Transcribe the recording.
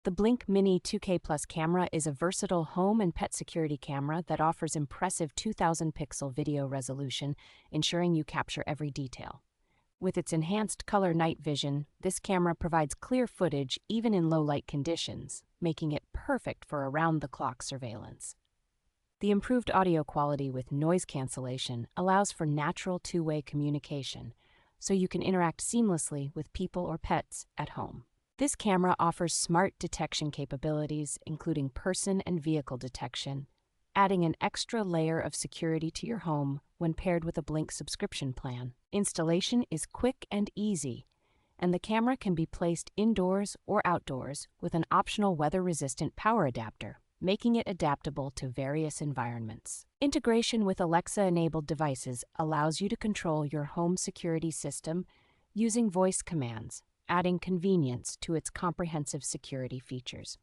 The Blink Mini 2K Plus camera is a versatile home and pet security camera that offers impressive 2000 pixel video resolution, ensuring you capture every detail. With its enhanced color night vision, this camera provides clear footage even in low light conditions, making it perfect for around-the-clock surveillance. The improved audio quality with noise cancellation allows for natural two-way communication, so you can interact seamlessly with people or pets at home. This camera offers smart detection capabilities, including person and vehicle detection, adding an extra layer of security to your home when paired with a Blink subscription plan. Installation is quick and easy, and the camera can be placed indoors or outdoors with an optional weather-resistant power adapter, making it adaptable to various environments. Integration with Alexa-enabled devices allows you to control your home security system using voice commands, adding convenience to its comprehensive security features.